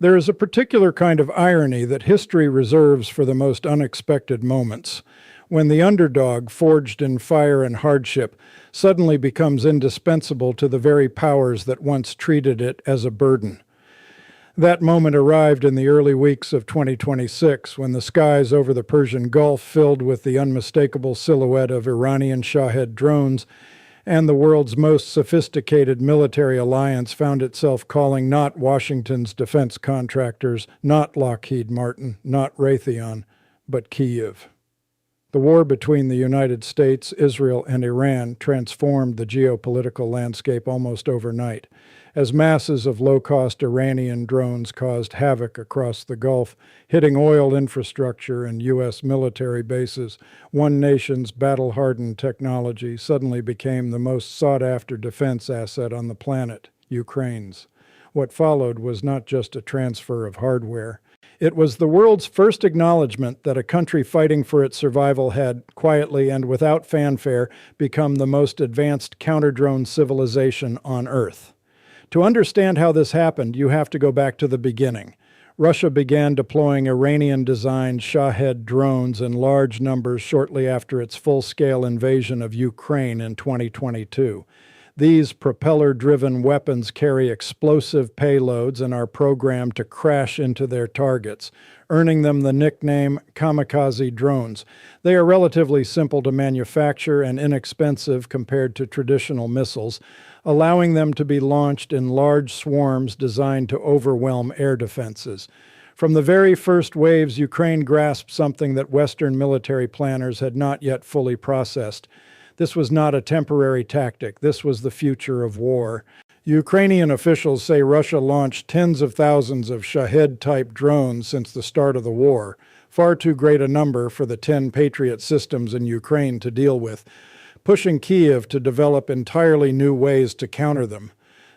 There is a particular kind of irony that history reserves for the most unexpected moments, when the underdog, forged in fire and hardship, suddenly becomes indispensable to the very powers that once treated it as a burden. That moment arrived in the early weeks of 2026, when the skies over the Persian Gulf filled with the unmistakable silhouette of Iranian Shahed drones, and the world's most sophisticated military alliance found itself calling not Washington's defense contractors, not Lockheed Martin, not Raytheon, but Kyiv. The war between the United States, Israel, and Iran transformed the geopolitical landscape almost overnight, as masses of low-cost Iranian drones caused havoc across the Gulf, hitting oil infrastructure and U.S. military bases. One nation's battle-hardened technology suddenly became the most sought-after defense asset on the planet, Ukraine's. What followed was not just a transfer of hardware. It was the world's first acknowledgement that a country fighting for its survival had, quietly and without fanfare, become the most advanced counter-drone civilization on Earth. To understand how this happened, you have to go back to the beginning. Russia began deploying Iranian-designed Shahed drones in large numbers shortly after its full-scale invasion of Ukraine in 2022. These propeller-driven weapons carry explosive payloads and are programmed to crash into their targets, earning them the nickname kamikaze drones. They are relatively simple to manufacture and inexpensive compared to traditional missiles, allowing them to be launched in large swarms designed to overwhelm air defenses. From the very first waves, Ukraine grasped something that Western military planners had not yet fully processed. This was not a temporary tactic. This was the future of war. Ukrainian officials say Russia launched tens of thousands of Shahed-type drones since the start of the war, far too great a number for the 10 Patriot systems in Ukraine to deal with, pushing Kyiv to develop entirely new ways to counter them.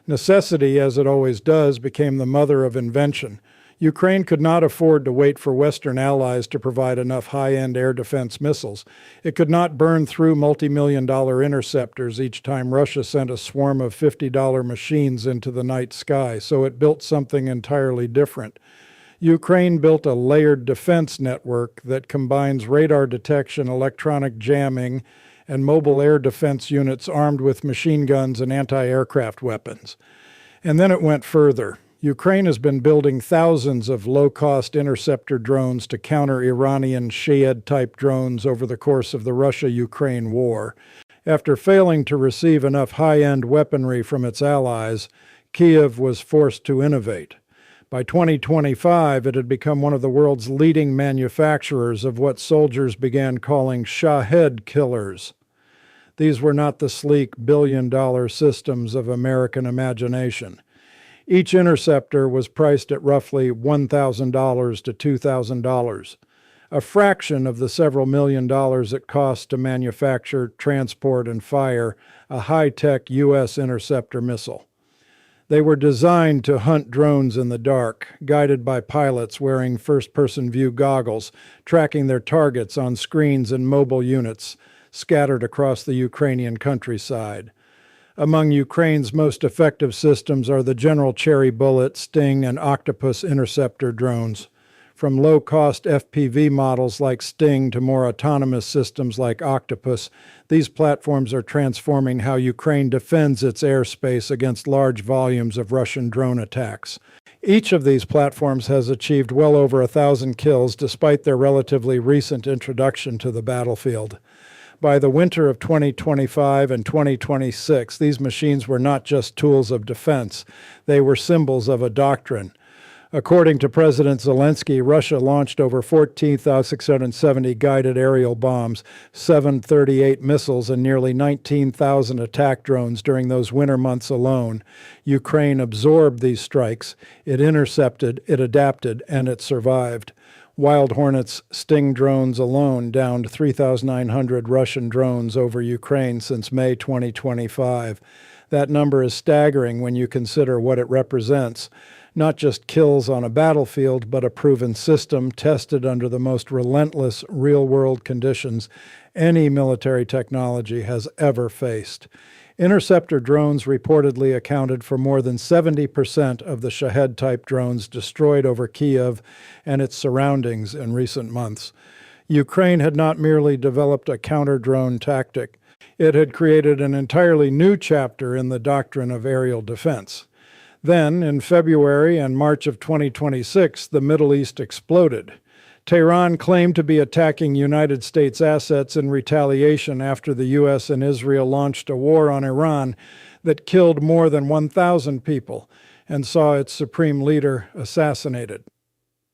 Necessity, as it always does, became the mother of invention. Ukraine could not afford to wait for Western allies to provide enough high-end air defense missiles. It could not burn through multi-million-dollar interceptors each time Russia sent a swarm of $50 machines into the night sky, so it built something entirely different. Ukraine built a layered defense network that combines radar detection, electronic jamming, and mobile air defense units armed with machine guns and anti-aircraft weapons. And then it went further. Ukraine has been building thousands of low-cost interceptor drones to counter Iranian Shahed-type drones over the course of the Russia-Ukraine war. After failing to receive enough high-end weaponry from its allies, Kyiv was forced to innovate. By 2025, it had become one of the world's leading manufacturers of what soldiers began calling Shahed killers. These were not the sleek billion-dollar systems of American imagination. Each interceptor was priced at roughly $1,000 to $2,000, a fraction of the several million dollars it costs to manufacture, transport, and fire a high-tech U.S. interceptor missile. They were designed to hunt drones in the dark, guided by pilots wearing first-person view goggles, tracking their targets on screens in mobile units scattered across the Ukrainian countryside. Among Ukraine's most effective systems are the General Cherry Bullet, Sting, and Octopus interceptor drones. From low-cost FPV models like Sting to more autonomous systems like Octopus, these platforms are transforming how Ukraine defends its airspace against large volumes of Russian drone attacks. Each of these platforms has achieved well over 1,000 kills despite their relatively recent introduction to the battlefield. By the winter of 2025 and 2026, these machines were not just tools of defense, they were symbols of a doctrine. According to President Zelensky, Russia launched over 14,670 guided aerial bombs, 738 missiles, and nearly 19,000 attack drones during those winter months alone. Ukraine absorbed these strikes, it intercepted, it adapted, and it survived. Wild Hornet's Sting drones alone downed 3,900 Russian drones over Ukraine since May 2025. That number is staggering when you consider what it represents. Not just kills on a battlefield, but a proven system tested under the most relentless real-world conditions any military technology has ever faced. Interceptor drones reportedly accounted for more than 70% of the Shahed-type drones destroyed over Kiev and its surroundings in recent months. Ukraine had not merely developed a counter-drone tactic, it had created an entirely new chapter in the doctrine of aerial defense. Then, in February and March of 2026, the Middle East exploded. Tehran claimed to be attacking United States assets in retaliation after the U.S. and Israel launched a war on Iran that killed more than 1,000 people and saw its supreme leader assassinated.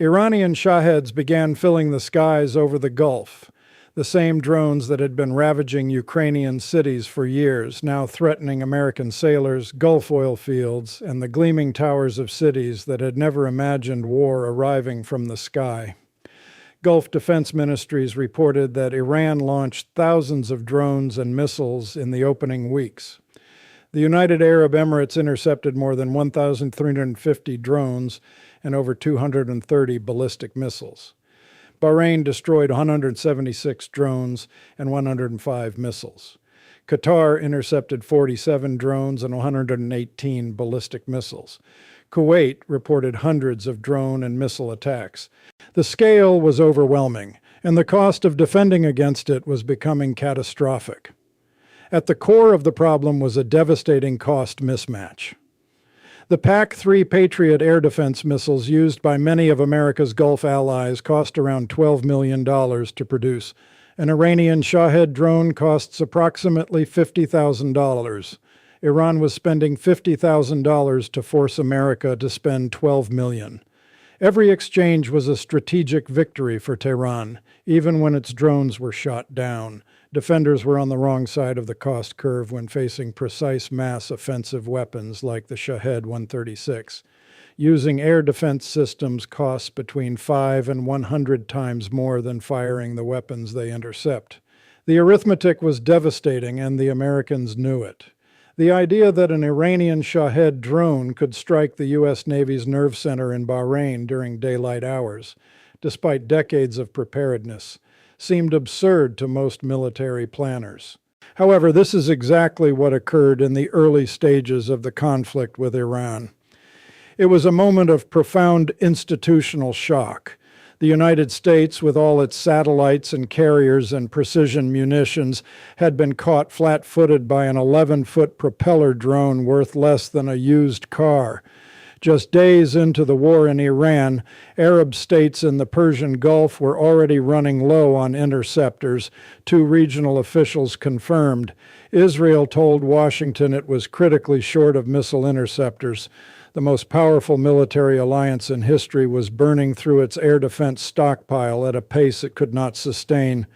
Iranian Shaheds began filling the skies over the Gulf. The same drones that had been ravaging Ukrainian cities for years, now threatening American sailors, Gulf oil fields, and the gleaming towers of cities that had never imagined war arriving from the sky. Gulf defense ministries reported that Iran launched thousands of drones and missiles in the opening weeks. The United Arab Emirates intercepted more than 1,350 drones and over 230 ballistic missiles. Bahrain destroyed 176 drones and 105 missiles. Qatar intercepted 47 drones and 118 ballistic missiles. Kuwait reported hundreds of drone and missile attacks. The scale was overwhelming, and the cost of defending against it was becoming catastrophic. At the core of the problem was a devastating cost mismatch. The PAC-3 Patriot air defense missiles used by many of America's Gulf allies cost around $12 million to produce. An Iranian Shahed drone costs approximately $50,000. Iran was spending $50,000 to force America to spend $12 million. Every exchange was a strategic victory for Tehran, even when its drones were shot down. Defenders were on the wrong side of the cost curve when facing precise mass offensive weapons like the Shahed 136. Using air defense systems costs between 5 and 100 times more than firing the weapons they intercept. The arithmetic was devastating, and the Americans knew it. The idea that an Iranian Shahed drone could strike the U.S. Navy's nerve center in Bahrain during daylight hours, despite decades of preparedness, seemed absurd to most military planners. However, this is exactly what occurred in the early stages of the conflict with Iran. It was a moment of profound institutional shock. The United States, with all its satellites and carriers and precision munitions, had been caught flat-footed by an 11-foot propeller drone worth less than a used car. Just days into the war in Iran, Arab states in the Persian Gulf were already running low on interceptors, two regional officials confirmed. Israel told Washington it was critically short of missile interceptors. The most powerful military alliance in history was burning through its air defense stockpile at a pace it could not sustain.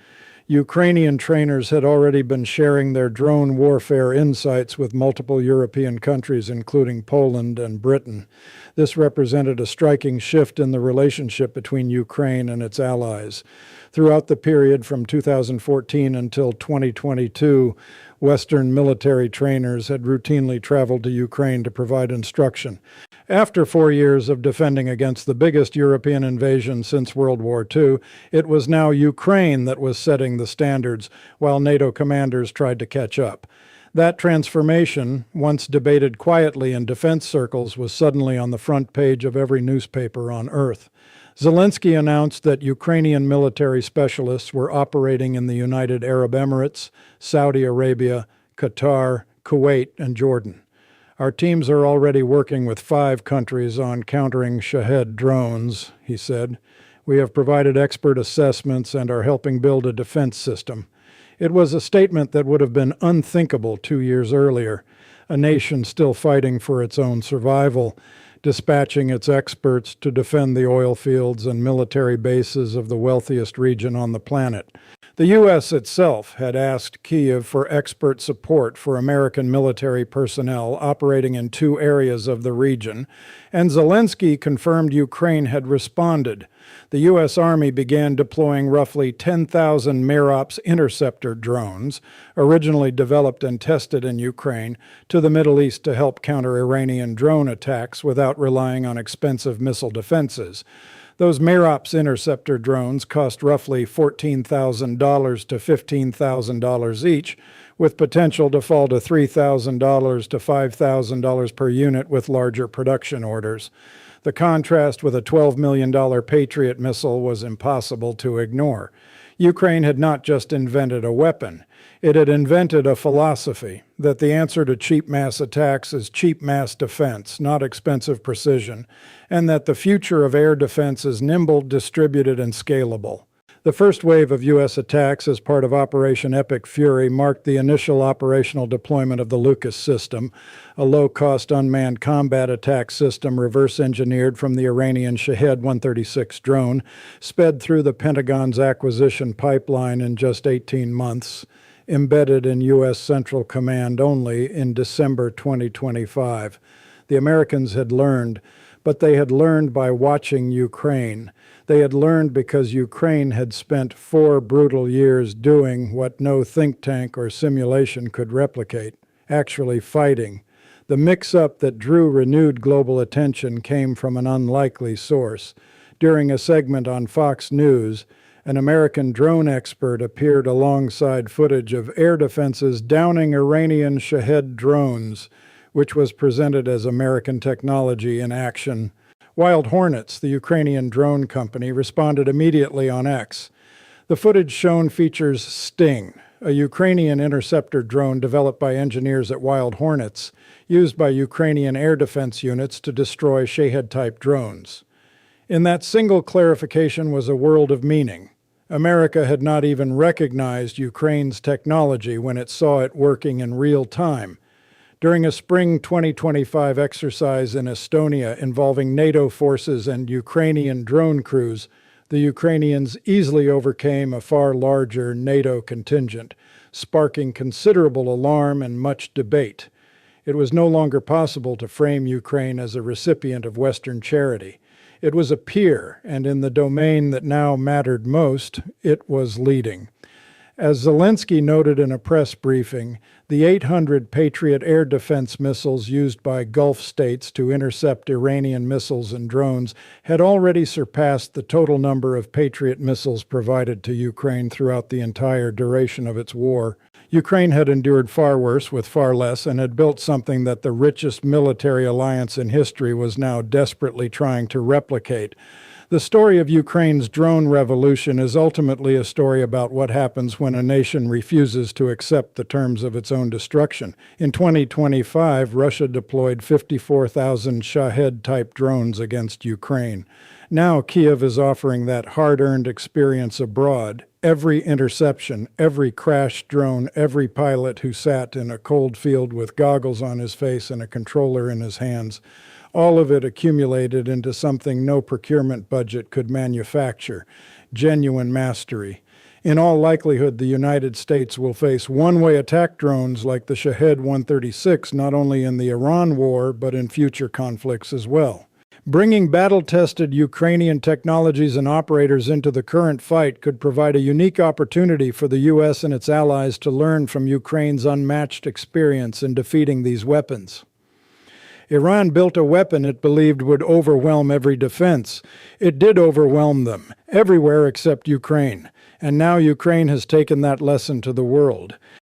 Ukrainian trainers had already been sharing their drone warfare insights with multiple European countries, including Poland and Britain. This represented a striking shift in the relationship between Ukraine and its allies. Throughout the period from 2014 until 2022, Western military trainers had routinely traveled to Ukraine to provide instruction. After 4 years of defending against the biggest European invasion since World War II, it was now Ukraine that was setting the standards, while NATO commanders tried to catch up. That transformation, once debated quietly in defense circles, was suddenly on the front page of every newspaper on Earth. Zelensky announced that Ukrainian military specialists were operating in the United Arab Emirates, Saudi Arabia, Qatar, Kuwait, and Jordan. Our teams are already working with 5 countries on countering Shahed drones, he said. We have provided expert assessments and are helping build a defense system. It was a statement that would have been unthinkable 2 years earlier. A nation still fighting for its own survival, dispatching its experts to defend the oil fields and military bases of the wealthiest region on the planet. The U.S. itself had asked Kyiv for expert support for American military personnel operating in 2 areas of the region, and Zelensky confirmed Ukraine had responded. The U.S. Army began deploying roughly 10,000 Merops interceptor drones, originally developed and tested in Ukraine, to the Middle East to help counter Iranian drone attacks without relying on expensive missile defenses. Those Merops interceptor drones cost roughly $14,000 to $15,000 each, with potential to fall to $3,000 to $5,000 per unit with larger production orders. The contrast with a $12 million Patriot missile was impossible to ignore. Ukraine had not just invented a weapon, it had invented a philosophy that the answer to cheap mass attacks is cheap mass defense, not expensive precision, and that the future of air defense is nimble, distributed, and scalable. The first wave of U.S. attacks as part of Operation Epic Fury marked the initial operational deployment of the Lucas system, a low-cost unmanned combat attack system reverse-engineered from the Iranian Shahed 136 drone, sped through the Pentagon's acquisition pipeline in just 18 months, embedded in U.S. Central Command only in December 2025. The Americans had learned, but they had learned by watching Ukraine. They had learned because Ukraine had spent 4 brutal years doing what no think tank or simulation could replicate, actually fighting. The mix-up that drew renewed global attention came from an unlikely source. During a segment on Fox News, an American drone expert appeared alongside footage of air defenses downing Iranian Shahed drones, which was presented as American technology in action. Wild Hornets, the Ukrainian drone company, responded immediately on X. The footage shown features Sting, a Ukrainian interceptor drone developed by engineers at Wild Hornets, used by Ukrainian air defense units to destroy Shahed-type drones. In that single clarification was a world of meaning. America had not even recognized Ukraine's technology when it saw it working in real time. During a spring 2025 exercise in Estonia involving NATO forces and Ukrainian drone crews, the Ukrainians easily overcame a far larger NATO contingent, sparking considerable alarm and much debate. It was no longer possible to frame Ukraine as a recipient of Western charity. It was a peer, and in the domain that now mattered most, it was leading. As Zelensky noted in a press briefing, the 800 Patriot air defense missiles used by Gulf states to intercept Iranian missiles and drones had already surpassed the total number of Patriot missiles provided to Ukraine throughout the entire duration of its war. Ukraine had endured far worse with far less and had built something that the richest military alliance in history was now desperately trying to replicate. The story of Ukraine's drone revolution is ultimately a story about what happens when a nation refuses to accept the terms of its own destruction. In 2025, Russia deployed 54,000 Shahed-type drones against Ukraine. Now Kiev is offering that hard-earned experience abroad. Every interception, every crashed drone, every pilot who sat in a cold field with goggles on his face and a controller in his hands, all of it accumulated into something no procurement budget could manufacture, genuine mastery. In all likelihood, the United States will face one-way attack drones like the Shahed 136 not only in the Iran war, but in future conflicts as well. Bringing battle-tested Ukrainian technologies and operators into the current fight could provide a unique opportunity for the U.S. and its allies to learn from Ukraine's unmatched experience in defeating these weapons. Iran built a weapon it believed would overwhelm every defense. It did overwhelm them, everywhere except Ukraine. And now Ukraine has taken that lesson to the world.